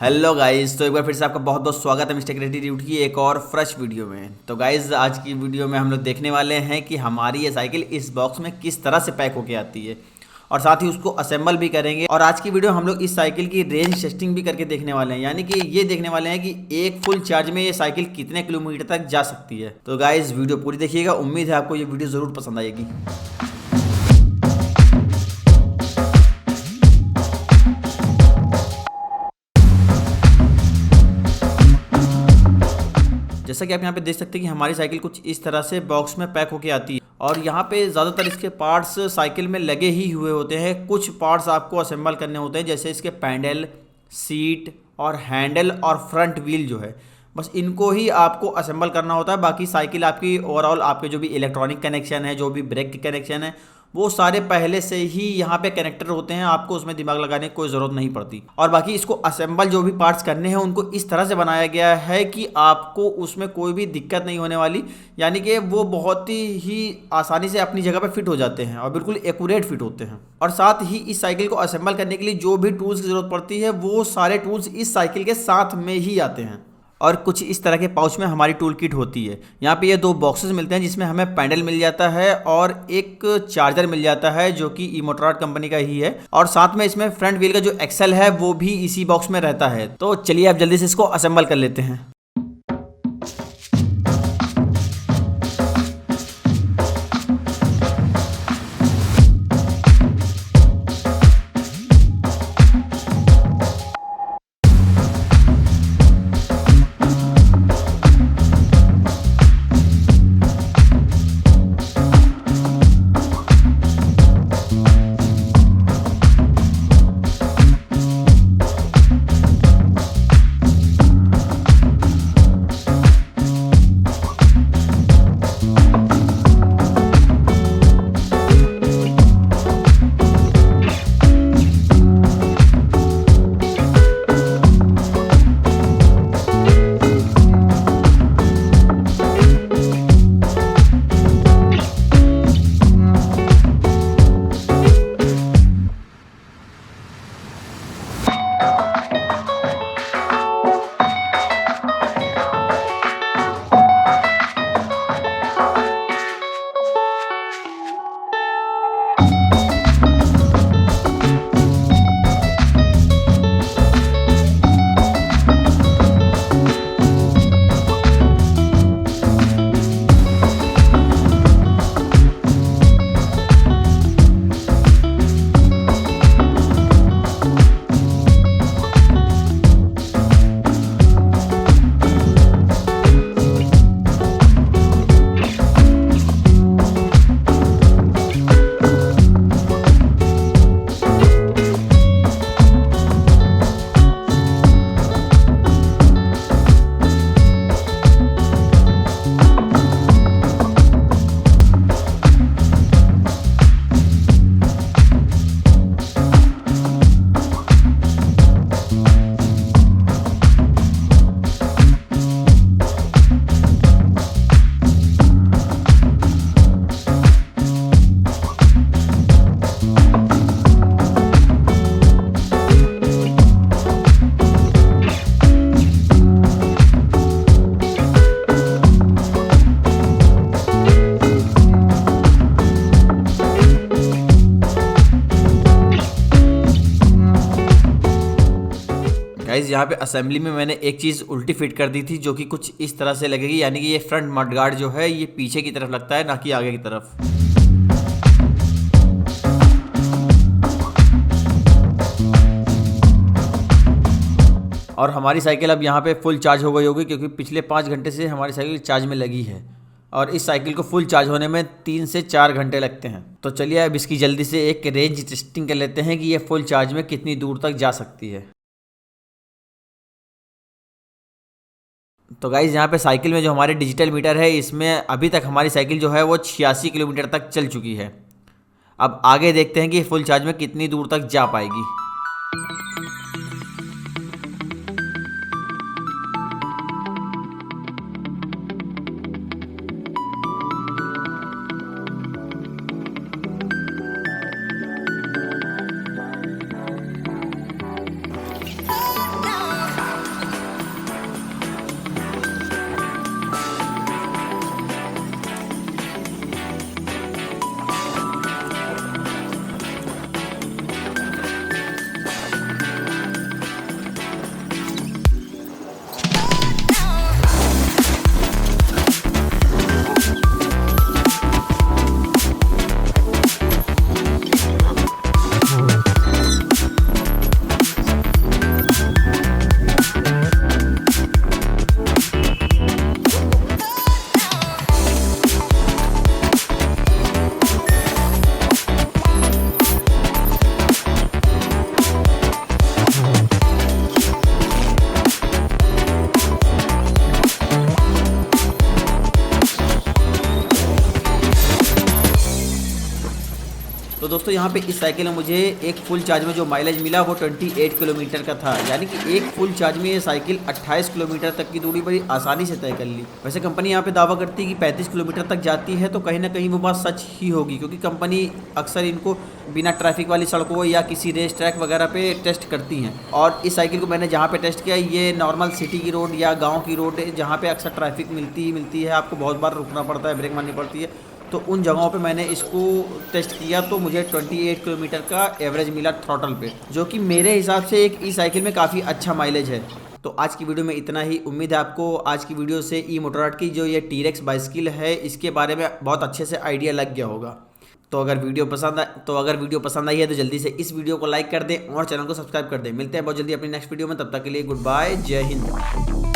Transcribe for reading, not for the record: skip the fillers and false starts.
Hello guys, तो एक बार फिर से आपका बहुत बहुत स्वागत है मिस्टर क्रिएटिविटी की एक और फ्रेश वीडियो में। तो गाइस, आज की वीडियो में हम लोग देखने वाले हैं कि हमारी ये साइकिल इस बॉक्स में किस तरह से पैक होके आती है और साथ ही उसको असेंबल भी करेंगे। और आज की वीडियो हम लोग इस साइकिल की रेंज टेस्टिंग भी करके देखने वाले हैं, यानी कि ये देखने वाले हैं कि एक फुल चार्ज में ये साइकिल कितने किलोमीटर तक जा सकती है। तो गाइस, वीडियो पूरी देखिएगा, उम्मीद है आपको ये वीडियो ज़रूर पसंद आएगी। जैसा कि आप यहाँ पे देख सकते हैं कि हमारी साइकिल कुछ इस तरह से बॉक्स में पैक होके आती है और यहाँ पे ज़्यादातर इसके पार्ट्स साइकिल में लगे ही हुए होते हैं। कुछ पार्ट्स आपको असेंबल करने होते हैं, जैसे इसके पैडल, सीट और हैंडल और फ्रंट व्हील जो है, बस इनको ही आपको असेंबल करना होता है। बाकी साइकिल आपकी ओवरऑल आपके जो भी इलेक्ट्रॉनिक कनेक्शन है, जो भी ब्रेक के कनेक्शन है, वो सारे पहले से ही यहाँ पे कनेक्टर होते हैं, आपको उसमें दिमाग लगाने की कोई ज़रूरत नहीं पड़ती। और बाकी इसको असेंबल जो भी पार्ट्स करने हैं उनको इस तरह से बनाया गया है कि आपको उसमें कोई भी दिक्कत नहीं होने वाली, यानी कि वो बहुत ही आसानी से अपनी जगह पे फिट हो जाते हैं और बिल्कुल एक्यूरेट फिट होते हैं। और साथ ही इस साइकिल को असेंबल करने के लिए जो भी टूल्स की ज़रूरत पड़ती है वो सारे टूल्स इस साइकिल के साथ में ही आते हैं। और कुछ इस तरह के पाउच में हमारी टूल किट होती है। यहाँ पे ये दो बॉक्सेस मिलते हैं जिसमें हमें पैडल मिल जाता है और एक चार्जर मिल जाता है जो कि मोट्राड कंपनी का ही है। और साथ में इसमें फ्रंट व्हील का जो एक्सेल है वो भी इसी बॉक्स में रहता है। तो चलिए अब जल्दी से इसको असेंबल कर लेते हैं। गाइज, यहाँ पे असेंबली में मैंने एक चीज़ उल्टी फिट कर दी थी जो कि कुछ इस तरह से लगेगी, यानी कि ये फ्रंट मडगार्ड जो है ये पीछे की तरफ लगता है, ना कि आगे की तरफ। और हमारी साइकिल अब यहाँ पे फुल चार्ज हो गई होगी क्योंकि पिछले 5 घंटे से हमारी साइकिल चार्ज में लगी है और इस साइकिल को फुल चार्ज होने में 3 से 4 घंटे लगते हैं। तो चलिए अब इसकी जल्दी से एक रेंज टेस्टिंग कर लेते हैं कि ये फुल चार्ज में कितनी दूर तक जा सकती है। तो गाइज़, यहाँ पे साइकिल में जो हमारे डिजिटल मीटर है इसमें अभी तक हमारी साइकिल जो है वो 86 किलोमीटर तक चल चुकी है। अब आगे देखते हैं कि फुल चार्ज में कितनी दूर तक जा पाएगी। दोस्तों यहाँ पे इस साइकिल में मुझे एक फुल चार्ज में जो माइलेज मिला वो 28 किलोमीटर का था, यानी कि एक फुल चार्ज में ये साइकिल 28 किलोमीटर तक की दूरी बड़ी आसानी से तय कर ली। वैसे कंपनी यहाँ पे दावा करती है कि 35 किलोमीटर तक जाती है, तो कहीं ना कहीं वो बात सच ही होगी, क्योंकि कंपनी अक्सर इनको बिना ट्रैफिक वाली सड़कों या किसी रेस ट्रैक वगैरह पे टेस्ट करती हैं। और इस साइकिल को मैंने जहाँ पे टेस्ट किया ये नॉर्मल सिटी की रोड या गाँव की रोड है, जहाँ पे अक्सर ट्रैफिक मिलती है, आपको बहुत बार रुकना पड़ता है, ब्रेक मारनी पड़ती है, तो उन जगहों पे मैंने इसको टेस्ट किया तो मुझे 28 किलोमीटर का एवरेज मिला थ्रॉटल पे, जो कि मेरे हिसाब से एक ई साइकिल में काफ़ी अच्छा माइलेज है। तो आज की वीडियो में इतना ही। उम्मीद है आपको आज की वीडियो से ई मोटराड की जो ये टीरेक्स बाइसिकल है इसके बारे में बहुत अच्छे से आइडिया लग गया होगा। तो अगर वीडियो पसंद आई है तो जल्दी से इस वीडियो को लाइक कर दें और चैनल को सब्सक्राइब कर दें। मिलते हैं बहुत जल्दी अपनी नेक्स्ट वीडियो में, तब तक के लिए गुड बाय, जय हिंद।